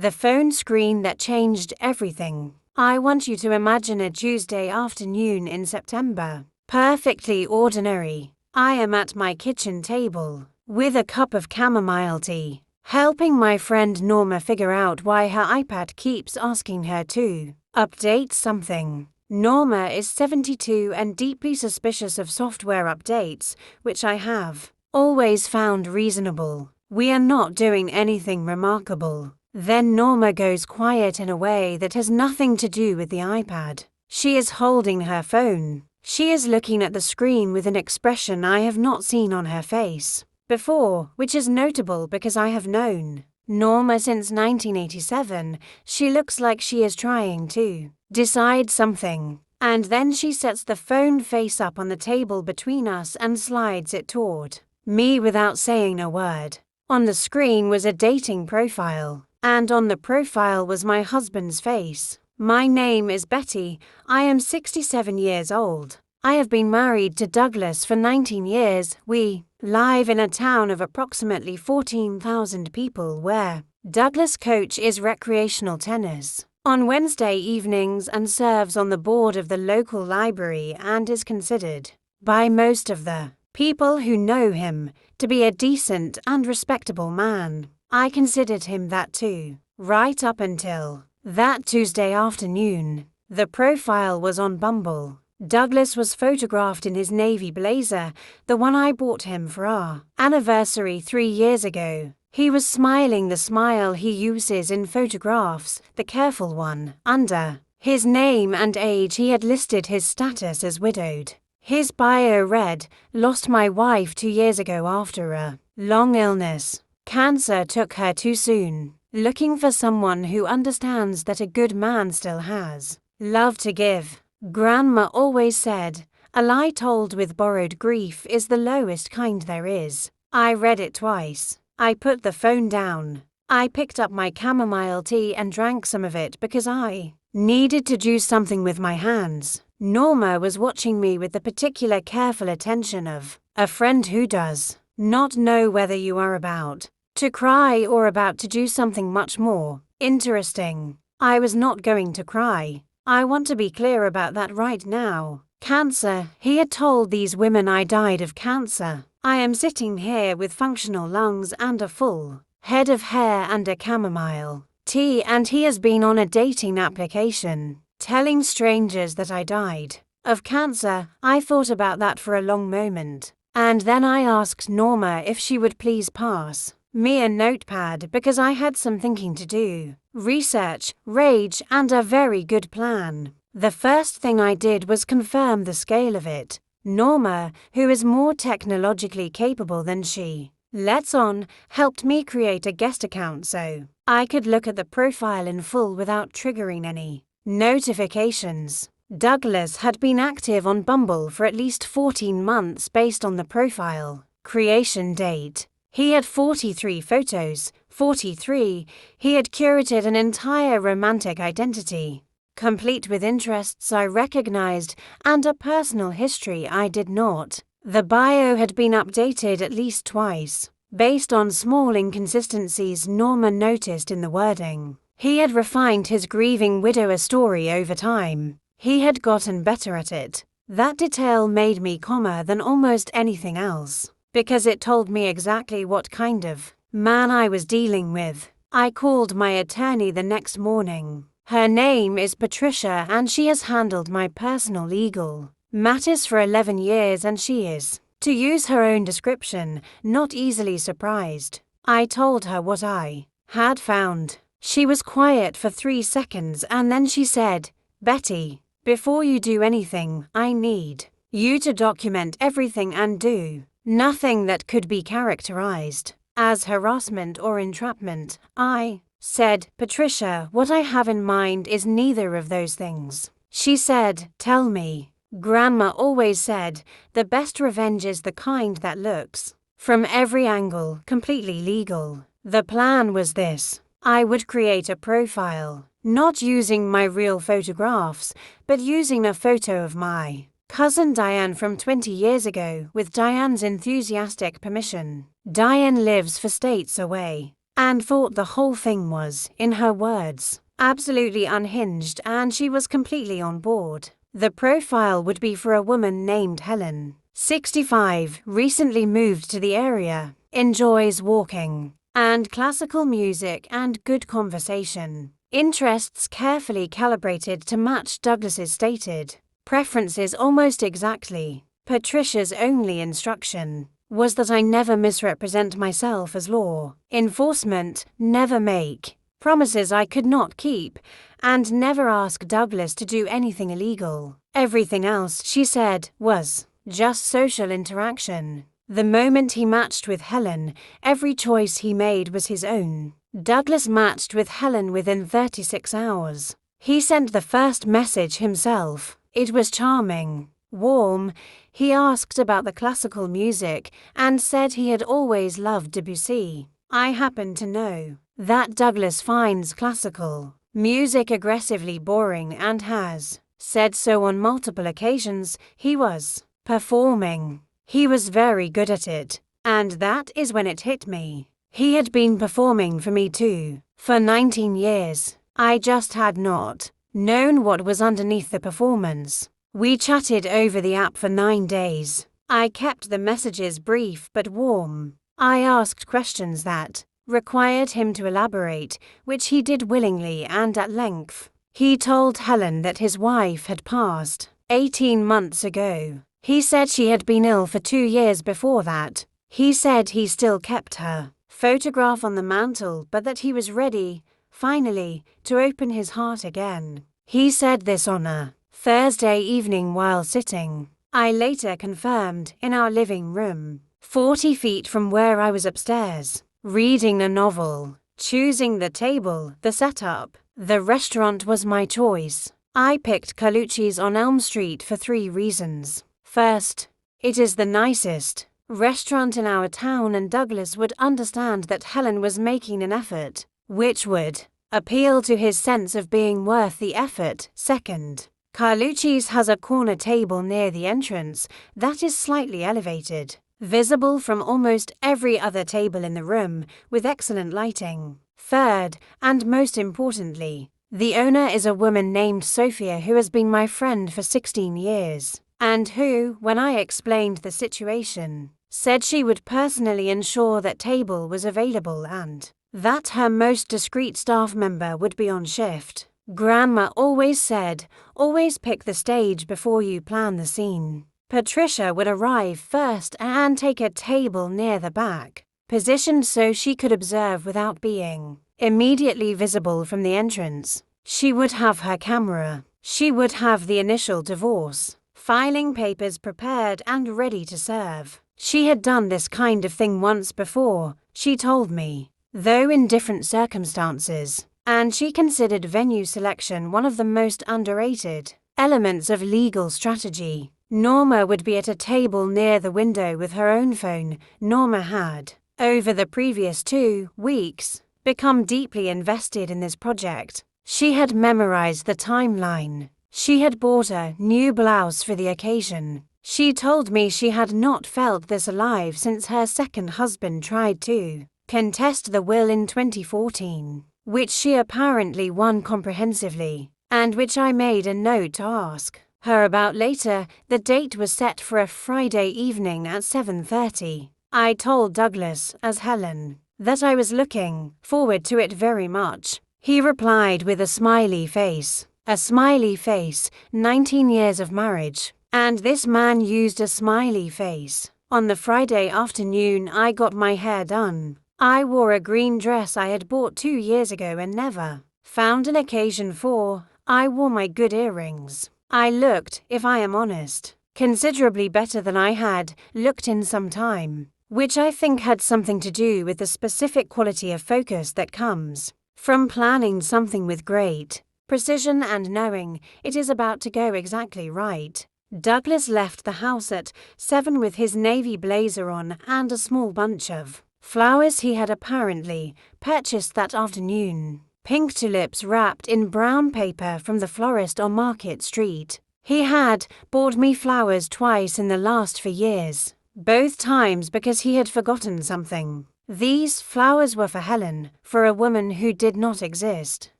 The phone screen that changed everything. I want you to imagine a Tuesday afternoon in September. Perfectly ordinary. I am at my kitchen table, with a cup of chamomile tea, helping my friend Norma figure out why her iPad keeps asking her to update something. Norma is 72 and deeply suspicious of software updates, which I have always found reasonable. We are not doing anything remarkable. Then Norma goes quiet in a way that has nothing to do with the iPad. She is holding her phone. She is looking at the screen with an expression I have not seen on her face before, which is notable because I have known Norma since 1987. She looks like she is trying to decide something, and then she sets the phone face up on the table between us and slides it toward me without saying a word. On the screen was a dating profile, and on the profile was my husband's face. My name is Betty. I am 67 years old. I have been married to Douglas for 19 years. We live in a town of approximately 14,000 people where Douglas coaches recreational tennis on Wednesday evenings and serves on the board of the local library and is considered by most of the people who know him to be a decent and respectable man. I considered him that too, right up until that Tuesday afternoon. The profile was on Bumble. Douglas was photographed in his navy blazer, the one I bought him for our anniversary 3 years ago. He was smiling, the smile he uses in photographs, the careful one. Under his name and age he had listed his status as widowed. His bio read, "Lost my wife 2 years ago after a long illness. Cancer took her too soon. Looking for someone who understands that a good man still has love to give. Grandma always said, a lie told with borrowed grief is the lowest kind there is." I read it twice. I put the phone down. I picked up my chamomile tea and drank some of it because I needed to do something with my hands. Norma was watching me with the particular careful attention of a friend who does not know whether you are about to cry or about to do something much more interesting. I was not going to cry. I want to be clear about that right now. Cancer, he had told these women I died of cancer. I am sitting here with functional lungs and a full head of hair and a chamomile tea, and he has been on a dating application, telling strangers that I died of cancer. I thought about that for a long moment, and then I asked Norma if she would please pass me a notepad because I had some thinking to do, research, rage, and a very good plan. The first thing I did was confirm the scale of it. Norma, who is more technologically capable than she lets on, helped me create a guest account so I could look at the profile in full without triggering any notifications. Douglas had been active on Bumble for at least 14 months based on the profile creation date. He had 43 photos. 43. He had curated an entire romantic identity, complete with interests I recognized and a personal history I did not. The bio had been updated at least twice, based on small inconsistencies Norma noticed in the wording. He had refined his grieving widower story over time. He had gotten better at it. That detail made me calmer than almost anything else, because it told me exactly what kind of man I was dealing with. I called my attorney the next morning. Her name is Patricia and she has handled my personal legal matters for 11 years, and she is, to use her own description, not easily surprised. I told her what I had found. She was quiet for 3 seconds and then she said, "Betty, before you do anything, I need you to document everything and do nothing that could be characterized as harassment or entrapment." I said, "Patricia, what I have in mind is neither of those things." She said, "Tell me." Grandma always said, the best revenge is the kind that looks from every angle completely legal. The plan was this. I would create a profile, not using my real photographs, but using a photo of my cousin Diane from 20 years ago with Diane's enthusiastic permission. Diane lives for states away, and thought the whole thing was, in her words, absolutely unhinged, and she was completely on board. The profile would be for a woman named Helen, 65, recently moved to the area, enjoys walking, and classical music and good conversation. Interests carefully calibrated to match Douglas's stated preferences almost exactly. Patricia's only instruction was that I never misrepresent myself as law enforcement, never make promises I could not keep, and never ask Douglas to do anything illegal. Everything else, she said, was just social interaction. The moment he matched with Helen, every choice he made was his own. Douglas matched with Helen within 36 hours. He sent the first message himself. It was charming, warm. He asked about the classical music and said he had always loved Debussy. I happen to know that Douglas finds classical music aggressively boring and has said so on multiple occasions. He was performing. He was very good at it, and that is when it hit me. He had been performing for me too, for 19 years. I just had not known what was underneath the performance. We chatted over the app for 9 days. I kept the messages brief but warm. I asked questions that required him to elaborate, which he did willingly and at length. He told Helen that his wife had passed 18 months ago. He said she had been ill for 2 years before that. He said he still kept her photograph on the mantel, but that he was ready, finally, to open his heart again. He said this on a Thursday evening while sitting, I later confirmed, in our living room, 40 feet from where I was upstairs, reading a novel, choosing the table, the setup. The restaurant was my choice. I picked Carlucci's on Elm Street for 3 reasons. First, it is the nicest restaurant in our town, and Douglas would understand that Helen was making an effort, which would appeal to his sense of being worth the effort. Second, Carlucci's has a corner table near the entrance that is slightly elevated, visible from almost every other table in the room, with excellent lighting. Third, and most importantly, the owner is a woman named Sophia who has been my friend for 16 years, and who, when I explained the situation, said she would personally ensure that table was available and that her most discreet staff member would be on shift. Grandma always said, always pick the stage before you plan the scene. Patricia would arrive first and take a table near the back, positioned so she could observe without being immediately visible from the entrance. She would have her camera. She would have the initial divorce filing papers prepared and ready to serve. She had done this kind of thing once before, she told me, though in different circumstances, and she considered venue selection one of the most underrated elements of legal strategy. Norma would be at a table near the window with her own phone. Norma had, over the previous 2 weeks, become deeply invested in this project. She had memorized the timeline. She had bought a new blouse for the occasion. She told me she had not felt this alive since her second husband tried to contest the will in 2014, which she apparently won comprehensively, and which I made a note to ask her about later. The date was set for a Friday evening at 7:30. I told Douglas, as Helen, that I was looking forward to it very much. He replied with a smiley face. A smiley face, 19 years of marriage, and this man used a smiley face. On the Friday afternoon I got my hair done. I wore a green dress I had bought 2 years ago and never found an occasion for. I wore my good earrings. I looked, if I am honest, considerably better than I had looked in some time, which I think had something to do with the specific quality of focus that comes from planning something with great precision and knowing it is about to go exactly right. Douglas left the house at 7 with his navy blazer on and a small bunch of flowers he had apparently purchased that afternoon. Pink tulips wrapped in brown paper from the florist on Market Street. He had bought me flowers twice in the last 4 years, both times because he had forgotten something. These flowers were for Helen, for a woman who did not exist.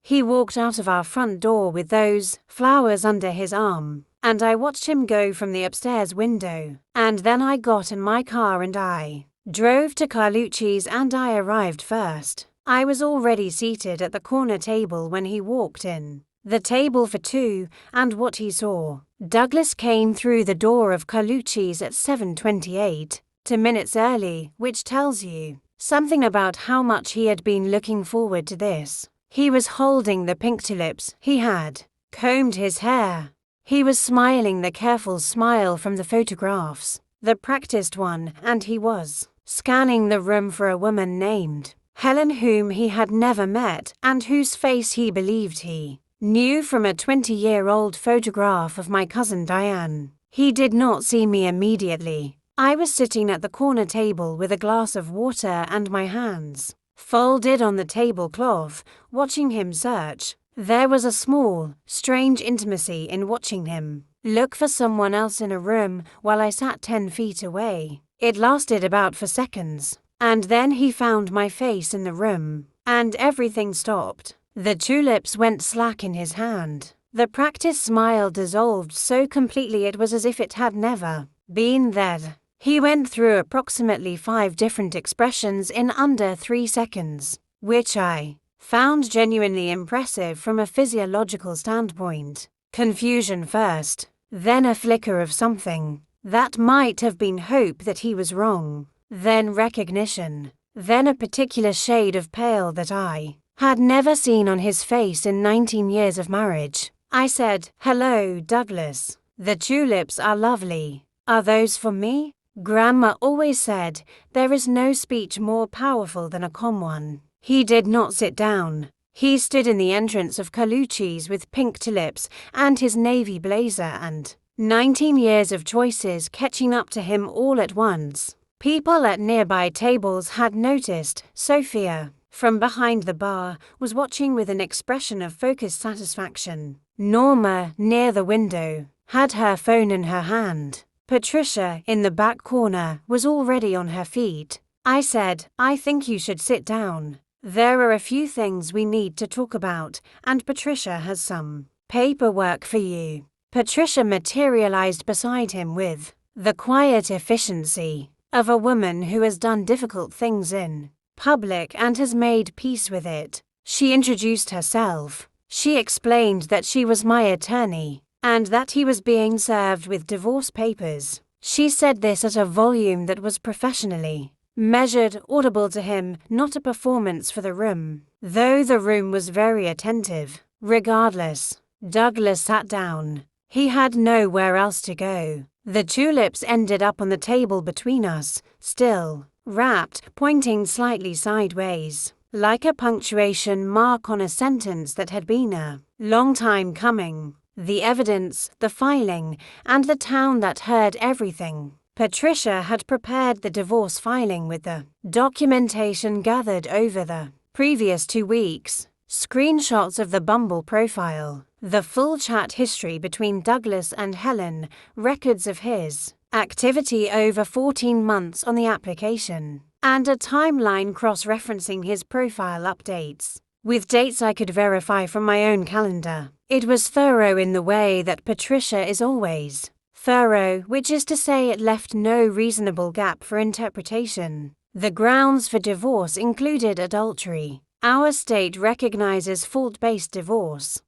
He walked out of our front door with those flowers under his arm, and I watched him go from the upstairs window. And then I got in my car and I drove to Carlucci's, and I arrived first. I was already seated at the corner table when he walked in. The table for two, and what he saw. Douglas came through the door of Carlucci's at 7:28, 2 minutes early, which tells you something about how much he had been looking forward to this. He was holding the pink tulips. He had combed his hair. He was smiling the careful smile from the photographs, the practiced one, and he was scanning the room for a woman named Helen, whom he had never met and whose face he believed he knew from a 20-year-old photograph of my cousin Diane. He did not see me immediately. I was sitting at the corner table with a glass of water and my hands folded on the tablecloth, watching him search. There was a small, strange intimacy in watching him look for someone else in a room while I sat 10 feet away. It lasted about 4 seconds, and then he found my face in the room, and everything stopped. The tulips went slack in his hand. The practiced smile dissolved so completely it was as if it had never been there. He went through approximately 5 different expressions in under 3 seconds, which I found genuinely impressive from a physiological standpoint. Confusion first, then a flicker of something that might have been hope that he was wrong, then recognition, then a particular shade of pale that I had never seen on his face in 19 years of marriage. I said, "Hello, Douglas. The tulips are lovely. Are those for me?" Grandma always said, there is no speech more powerful than a calm one. He did not sit down. He stood in the entrance of Carlucci's with pink tulips and his navy blazer and 19 years of choices catching up to him all at once. People at nearby tables had noticed. Sophia, from behind the bar, was watching with an expression of focused satisfaction. Norma, near the window, had her phone in her hand. Patricia, in the back corner, was already on her feet. I said, "I think you should sit down. There are a few things we need to talk about, and Patricia has some paperwork for you." Patricia materialized beside him with the quiet efficiency of a woman who has done difficult things in public and has made peace with it. She introduced herself. She explained that she was my attorney and that he was being served with divorce papers. She said this at a volume that was professionally measured, audible to him, not a performance for the room, though the room was very attentive. Regardless, Douglas sat down. He had nowhere else to go. The tulips ended up on the table between us, still wrapped, pointing slightly sideways, like a punctuation mark on a sentence that had been a long time coming. The evidence, the filing, and the town that heard everything. Patricia had prepared the divorce filing with the documentation gathered over the previous 2 weeks, screenshots of the Bumble profile, the full chat history between Douglas and Helen, records of his activity over 14 months on the application, and a timeline cross-referencing his profile updates with dates I could verify from my own calendar. It was thorough in the way that Patricia is always thorough, which is to say it left no reasonable gap for interpretation. The grounds for divorce included adultery. Our state recognizes fault-based divorce.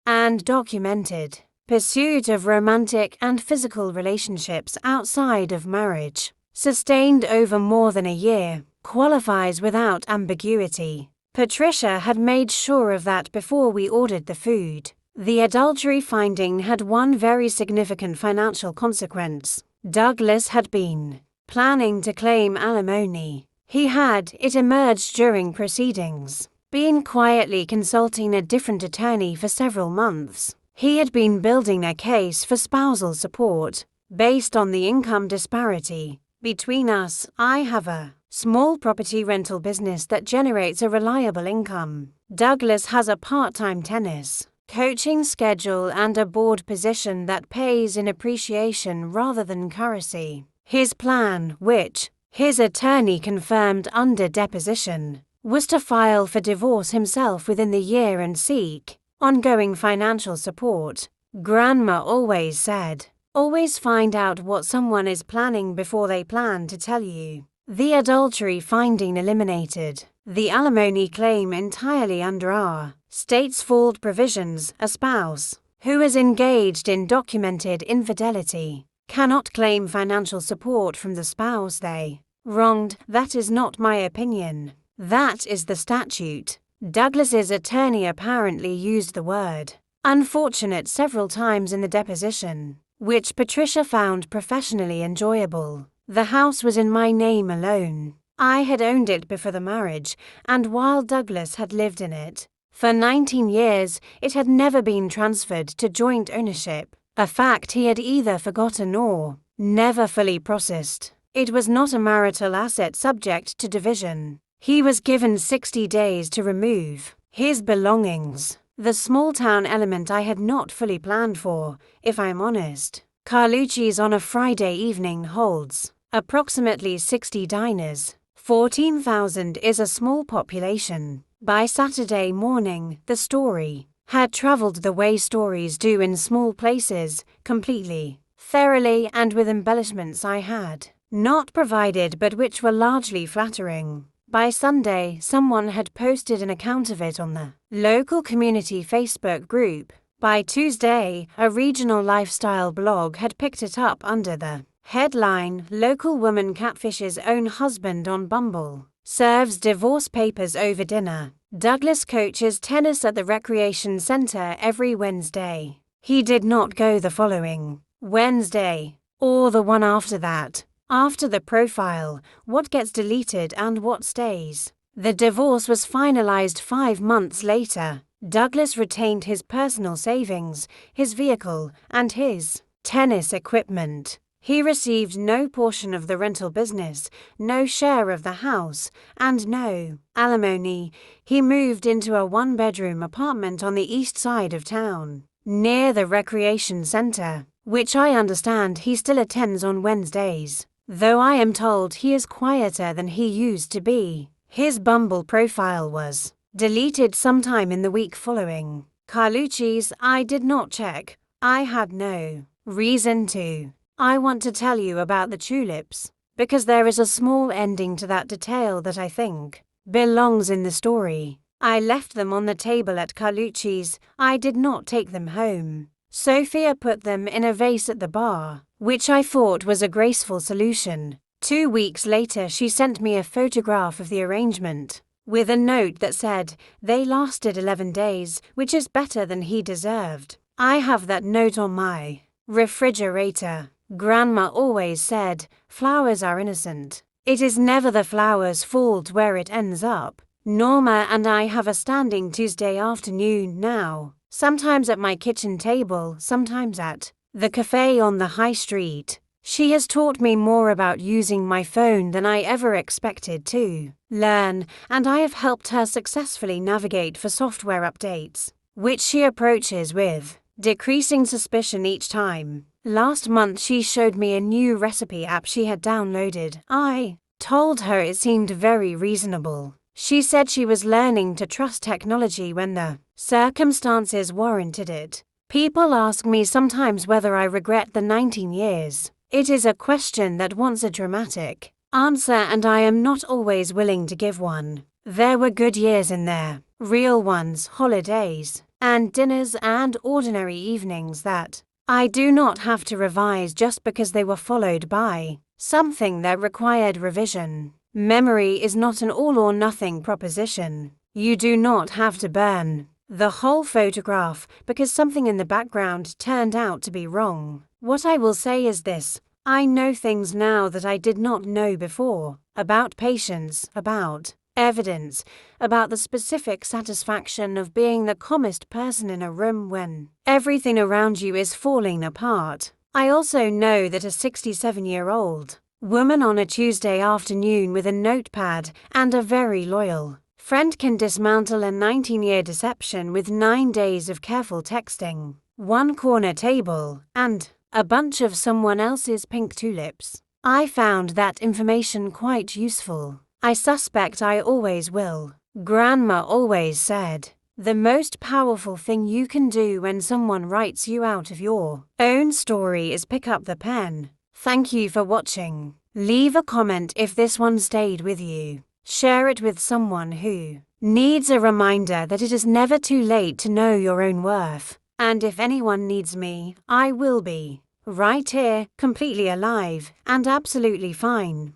And documented pursuit of romantic and physical relationships outside of marriage, sustained over more than a year, qualifies without ambiguity. Patricia had made sure of that before we ordered the food. The adultery finding had one very significant financial consequence. Douglas had been planning to claim alimony. He had, it emerged during proceedings, been quietly consulting a different attorney for several months. He had been building a case for spousal support, based on the income disparity between us. I have a small property rental business that generates a reliable income. Douglas has a part-time tennis coaching schedule and a board position that pays in appreciation rather than currency. His plan, which his attorney confirmed under deposition, was to file for divorce himself within the year and seek ongoing financial support. Grandma always said, always find out what someone is planning before they plan to tell you. The adultery finding eliminated. The alimony claim entirely under our state's fault provisions. A spouse who is engaged in documented infidelity cannot claim financial support from the spouse they wronged. That is not my opinion. That is the statute. Douglas's attorney apparently used the word unfortunate several times in the deposition, which Patricia found professionally enjoyable. The house was in my name alone. I had owned it before the marriage, and while Douglas had lived in it for 19 years, it had never been transferred to joint ownership, a fact he had either forgotten or never fully processed. It was not a marital asset subject to division. He was given 60 days to remove his belongings. The small-town element I had not fully planned for, if I'm honest. Carlucci's on a Friday evening holds approximately 60 diners. 14,000 is a small population. By Saturday morning, the story had traveled the way stories do in small places, completely, thoroughly, and with embellishments I had not provided but which were largely flattering. By Sunday, someone had posted an account of it on the local community Facebook group. By Tuesday, a regional lifestyle blog had picked it up under the headline, "Local Woman Catfishes Own Husband on Bumble, Serves Divorce Papers Over Dinner." Douglas coaches tennis at the recreation center every Wednesday. He did not go the following Wednesday, or the one after that. After the profile, what gets deleted and what stays? The divorce was finalized 5 months later. Douglas retained his personal savings, his vehicle, and his tennis equipment. He received no portion of the rental business, no share of the house, and no alimony. He moved into a one-bedroom apartment on the east side of town, near the recreation center, which I understand he still attends on Wednesdays, though I am told he is quieter than he used to be. His Bumble profile was deleted sometime in the week following. Carlucci's I did not check. I had no reason to. I want to tell you about the tulips, because there is a small ending to that detail that I think belongs in the story. I left them on the table at Carlucci's. I did not take them home. Sophia put them in a vase at the bar, which I thought was a graceful solution. 2 weeks later she sent me a photograph of the arrangement, with a note that said, they lasted 11 days, which is better than he deserved. I have that note on my refrigerator. Grandma always said, flowers are innocent. It is never the flower's fault where it ends up. Norma and I have a standing Tuesday afternoon now, sometimes at my kitchen table, sometimes at the cafe on the high street. She has taught me more about using my phone than I ever expected to learn, and I have helped her successfully navigate for software updates, which she approaches with decreasing suspicion each time. Last month she showed me a new recipe app she had downloaded. I told her it seemed very reasonable. She said she was learning to trust technology when the circumstances warranted it. People ask me sometimes whether I regret the 19 years. It is a question that wants a dramatic answer, and I am not always willing to give one. There were good years in there, real ones, holidays, and dinners and ordinary evenings that I do not have to revise just because they were followed by something that required revision. Memory is not an all-or-nothing proposition. You do not have to burn the whole photograph because something in the background turned out to be wrong. What I will say is this: I know things now that I did not know before, about patience, about evidence, about the specific satisfaction of being the calmest person in a room when everything around you is falling apart. I also know that a 67-year-old woman on a Tuesday afternoon with a notepad and a very loyal friend can dismantle a 19-year deception with 9 days of careful texting, one corner table, and a bunch of someone else's pink tulips. I found that information quite useful. I suspect I always will. Grandma always said, the most powerful thing you can do when someone writes you out of your own story is pick up the pen. Thank you for watching. Leave a comment if this one stayed with you. Share it with someone who needs a reminder that it is never too late to know your own worth. And if anyone needs me, I will be right here, completely alive and absolutely fine.